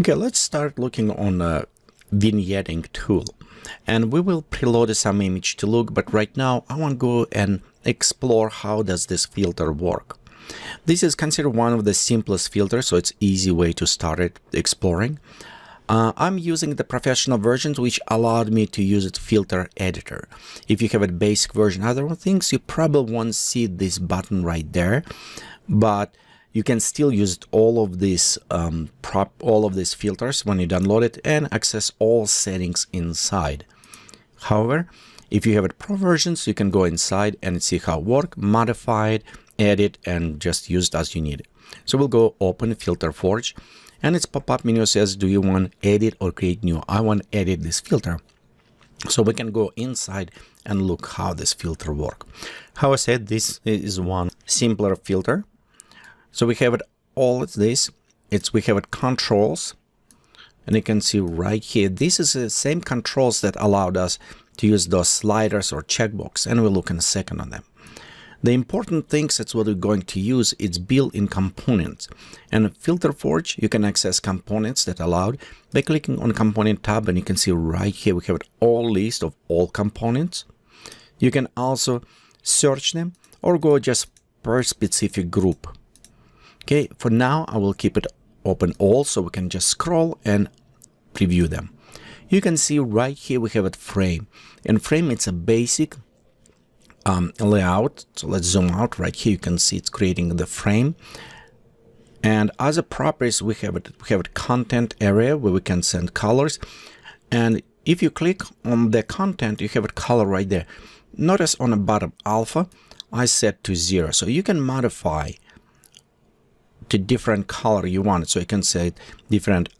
Okay, let's start looking on a vignetting tool, and we will preload some image to look, but right now I want to go and explore how does this filter work. This is considered one of the simplest filters, so it's easy way to start it exploring. I'm using the professional versions, which allowed me to use it filter editor. If you have a basic version, other things, you probably won't see this button right there, but you can still use all of these filters when you download it and access all settings inside. However, if you have it pro versions, you can go inside and see how it works, modify it, edit, and just use it as you need it. So we'll go open Filter Forge, and its pop-up menu says, do you want to edit or create new? I want to edit this filter. So we can go inside and look how this filter works. How I said, this is one simpler filter. So we have it all of this. We have it controls, and you can see right here, this is the same controls that allowed us to use those sliders or checkbox, and we'll look in a second on them. The important things that's what we're going to use is built-in components. And in Filter Forge, you can access components that allowed by clicking on Component tab, and you can see right here we have it all list of all components. You can also search them or go just per specific group. Okay, for now I will keep it open all so we can just scroll and preview them. You can see right here we have it frame, and frame it's a basic layout. So let's zoom out. Right here you can see it's creating the frame, and as a properties we have it content area where we can send colors, and if you click on the content you have a color right there. Notice on the bottom alpha I set to 0, so you can modify to different color you want it. So you can set different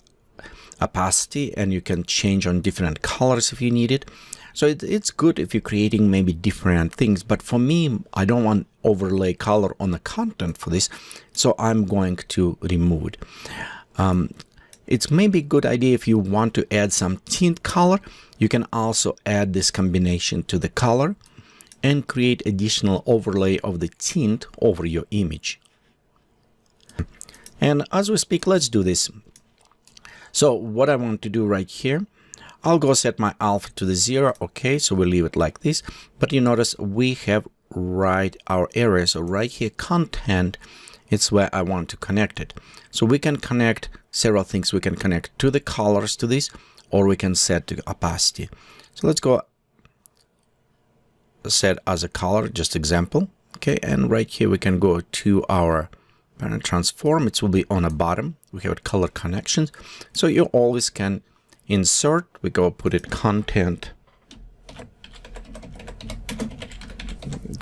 opacity, and you can change on different colors if you need it. So it's good if you're creating maybe different things, but for me, I don't want overlay color on the content for this, so I'm going to remove it. It's maybe a good idea if you want to add some tint color, you can also add this combination to the color and create additional overlay of the tint over your image. And as we speak, let's do this. So what I want to do right here, I'll go set my alpha to the 0. Okay, so we'll leave it like this. But you notice we have right our area. So right here, content, it's where I want to connect it. So we can connect several things. We can connect to the colors to this, or we can set the opacity. So let's go set as a color, just example. Okay, and right here we can go to our parent transform. It will be on the bottom. We have color connections. So you always can insert, we go put it content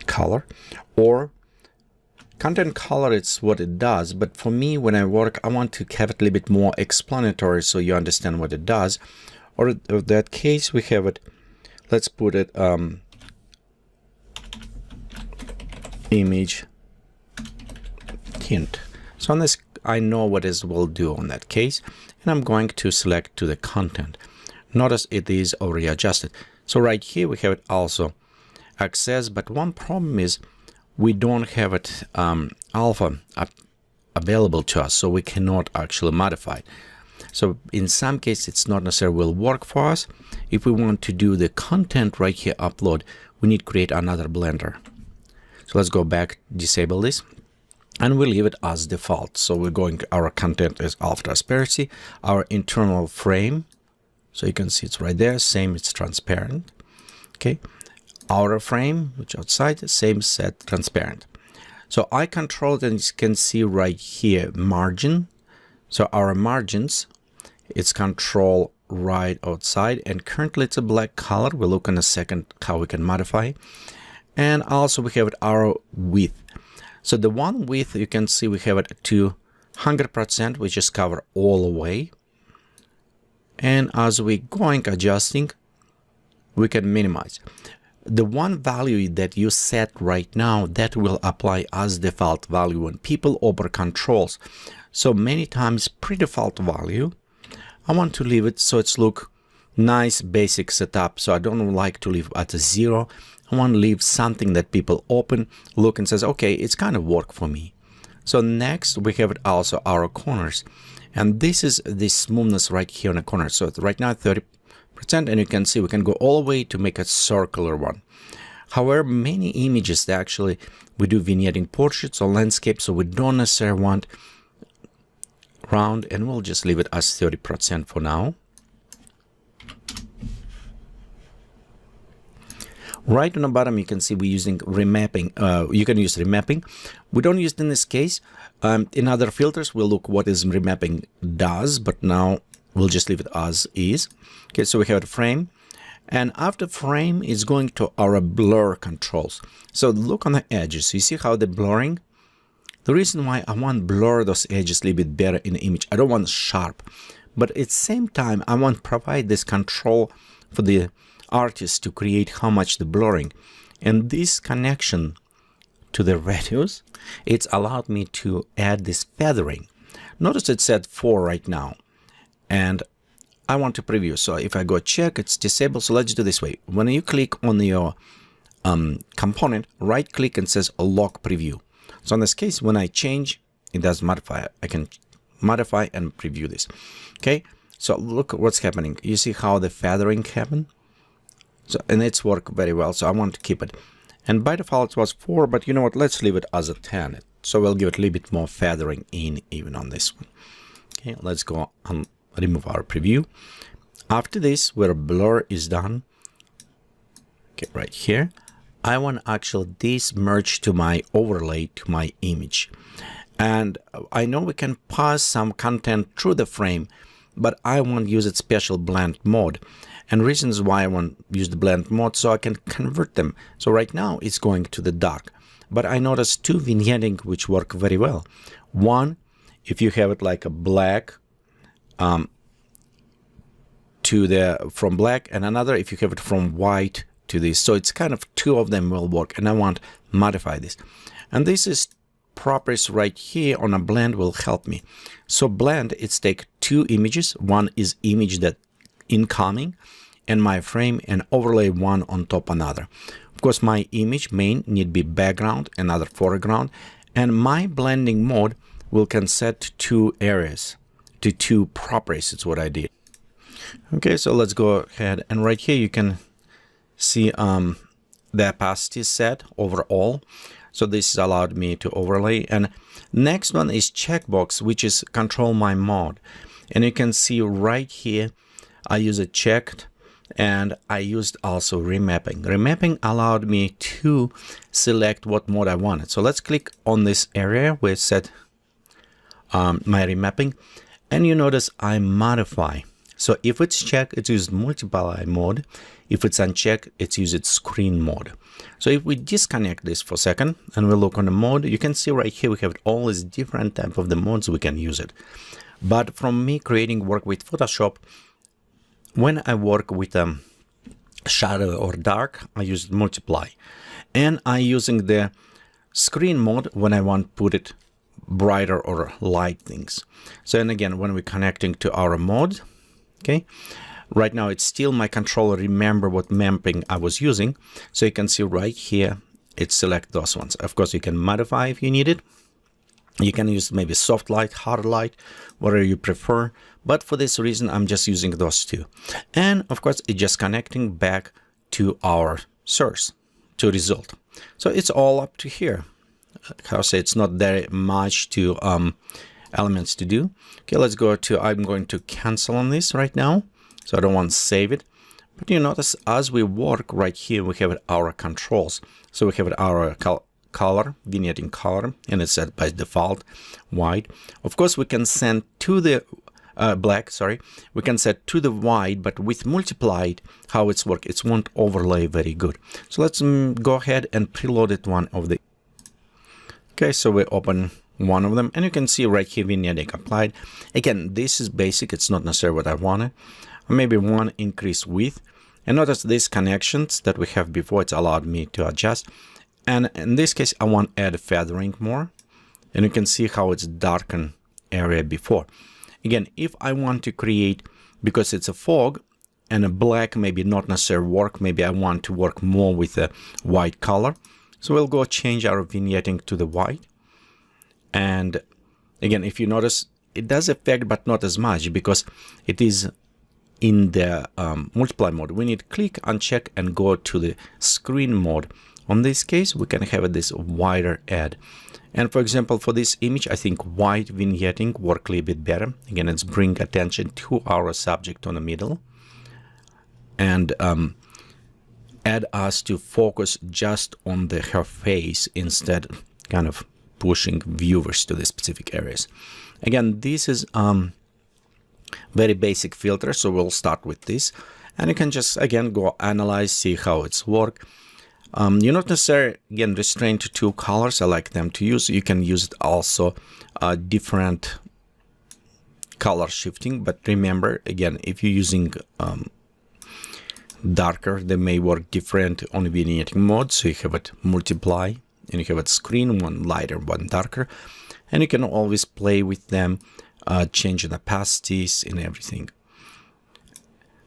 color, or content color, it's what it does. But for me, when I work, I want to have it a little bit more explanatory so you understand what it does. Or in that case, we have it, let's put it image tint. So on this, I know what it will do on that case, and I'm going to select to the content. Notice it is already adjusted. So right here we have it also access, but one problem is we don't have it alpha available to us, so we cannot actually modify it. So in some cases it's not necessarily will work for us. If we want to do the content right here upload, we need to create another blender. So let's go back, disable this, and we'll leave it as default. So we're going to our content is alpha transparency, our internal frame. So you can see it's right there, same, it's transparent. Okay, outer frame, which outside, same set, transparent. So I control it, and you can see right here, margin. So our margins, it's control right outside, and currently it's a black color. We'll look in a second how we can modify. And also we have our width. So the one width, you can see we have it to 100%, which is cover all the way. And as we going adjusting, we can minimize. The one value that you set right now, that will apply as default value when people open controls. So many times pre-default value, I want to leave it so it's look nice basic setup. So I don't like to leave at a 0. I want to leave something that people open, look and says, okay, it's kind of work for me. So next we have also our corners. And this is the smoothness right here in the corner. So right now 30%, and you can see we can go all the way to make a circular one. However, many images, they actually, we do vignetting portraits or landscapes, so we don't necessarily want round, and we'll just leave it as 30% for now. Right on the bottom, you can see we're using remapping. You can use remapping. We don't use it in this case. In other filters, we'll look what is remapping does, but now we'll just leave it as is. Okay, so we have a frame. And after frame is going to our blur controls. So look on the edges. You see how they're blurring? The reason why I want blur those edges a little bit better in the image, I don't want sharp, but at the same time, I want to provide this control for the artist to create how much the blurring. And this connection to the radius, it's allowed me to add this feathering. Notice it's at 4 right now. And I want to preview. So if I go check, it's disabled. So let's do this way. When you click on your component, right click and says lock preview. So in this case, when I change, it does modify. I can modify and preview this. Okay. So look what's happening. You see how the feathering happened? So, and it's worked very well. So I want to keep it. And by default, it was 4, but you know what? Let's leave it as a 10. So we'll give it a little bit more feathering in even on this one. Okay. Let's go and remove our preview. After this, where blur is done, okay, right here, I want actually this merge to my overlay to my image. And I know we can pass some content through the frame, but I want to use it special blend mode. And reasons why I want to use the blend mode, so I can convert them. So right now it's going to the dark, but I noticed 2 vignetting which work very well. One, if you have it like a black to the from black, and another if you have it from white to this. So it's kind of 2 of them will work, and I want to modify this. And this is properties right here on a blend will help me. So blend, it's take 2 images. One is image that incoming and my frame, and overlay one on top another. Of course, my image main need be background, another foreground, and my blending mode will can set 2 areas to 2 properties. It's what I did. Okay, so let's go ahead, and right here you can see the opacity set overall. So this allowed me to overlay. And next one is checkbox, which is control my mode. And you can see right here, I use it checked, and I used also remapping. Remapping allowed me to select what mode I wanted. So let's click on this area where it set my remapping, and you notice I modify. So if it's checked, it's used multiply mode. If it's unchecked, it's used screen mode. So if we disconnect this for a second and we look on the mode, you can see right here we have all these different type of the modes we can use it. But from me creating work with Photoshop, when I work with shadow or dark, I use multiply, and I using the screen mode when I want to put it brighter or light things. So and again, when we're connecting to our mode, okay, right now it's still my controller remember what mapping I was using. So you can see right here, it select those ones. Of course, you can modify if you need it. You can use maybe soft light, hard light, whatever you prefer. But for this reason, I'm just using those 2. And of course, it's just connecting back to our source, to result. So it's all up to here. I'll say it's not very much to elements to do. Okay, let's go to, I'm going to cancel on this right now. So I don't want to save it. But you notice as we work right here, we have our controls. So we have our color, vignetting color, and it's set by default white. Of course, we can send to the black, sorry, we can set to the white, but with multiplied, how it's work, it won't overlay very good. So let's go ahead and preload it one of the. Okay, so we open one of them, and you can see right here vignetting applied. Again, this is basic, it's not necessarily what I wanted. Maybe one increase width, and notice these connections that we have before, it's allowed me to adjust. And in this case, I want to add feathering more, and you can see how it's darkened area before. Again, if I want to create, because it's a fog and a black maybe not necessarily work, maybe I want to work more with a white color. So we'll go change our vignetting to the white. And again, if you notice, it does affect, but not as much because it is in the multiply mode. We need click, uncheck, and go to the screen mode. On this case, we can have this wider add. And for example, for this image, I think white vignetting work a little bit better. Again, it's bring attention to our subject on the middle and add us to focus just on her face instead kind of pushing viewers to the specific areas. Again, this is very basic filter, so we'll start with this. And you can just, again, go analyze, see how it's work. You're not necessarily, again, restrained to 2 colors. I like them to use. You can use it also different color shifting. But remember, again, if you're using darker, they may work different on vignetting mode. So you have it multiply, and you have it screen, one lighter, one darker. And you can always play with them, change the opacities and everything.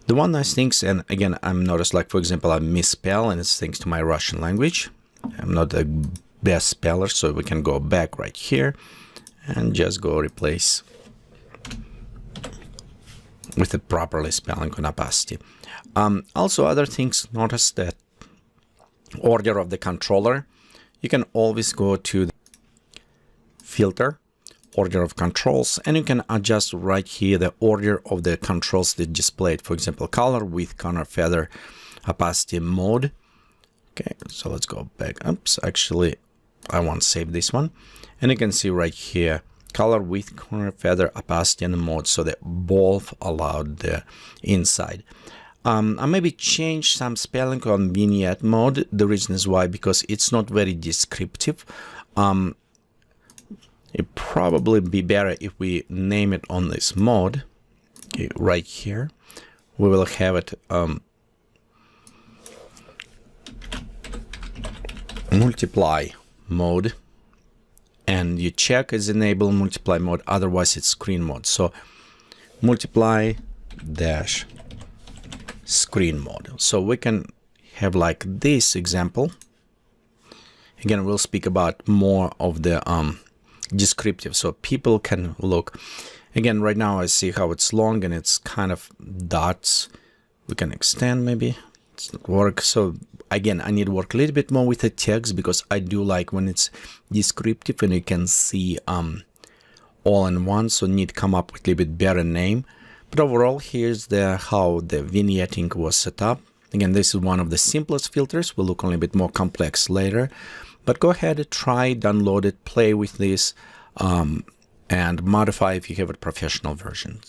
The one nice things, and again, I'm noticed, like for example, I misspell, and it's thanks to my Russian language. I'm not the best speller, so we can go back right here and just go replace with the properly spelling on opacity. Also, other things, notice that order of the controller. You can always go to the filter, order of controls, and you can adjust right here the order of the controls that displayed. For example, color, width, corner, feather, opacity, mode. Okay, so let's go back. Oops, actually, I want to save this one. And you can see right here, color, width, corner, feather, opacity, and mode. So they both allowed the inside. I maybe change some spelling on vignette mode. The reason is why, because it's not very descriptive. It'd probably be better if we name it on this mode. Okay, right here, we will have it multiply mode, and you check is enable multiply mode, otherwise it's screen mode. So multiply dash screen mode. So we can have like this example. Again, we'll speak about more of the descriptive, so people can look. Again, right now I see how it's long and it's kind of dots. We can extend, maybe it's not work. So again, I need to work a little bit more with the text, because I do like when it's descriptive and you can see all in one. So need to come up with a little bit better name. But overall, here's the how the vignetting was set up. Again, this is one of the simplest filters. We'll look a little bit more complex later. But go ahead, try, download it, play with this, and modify if you have a professional version.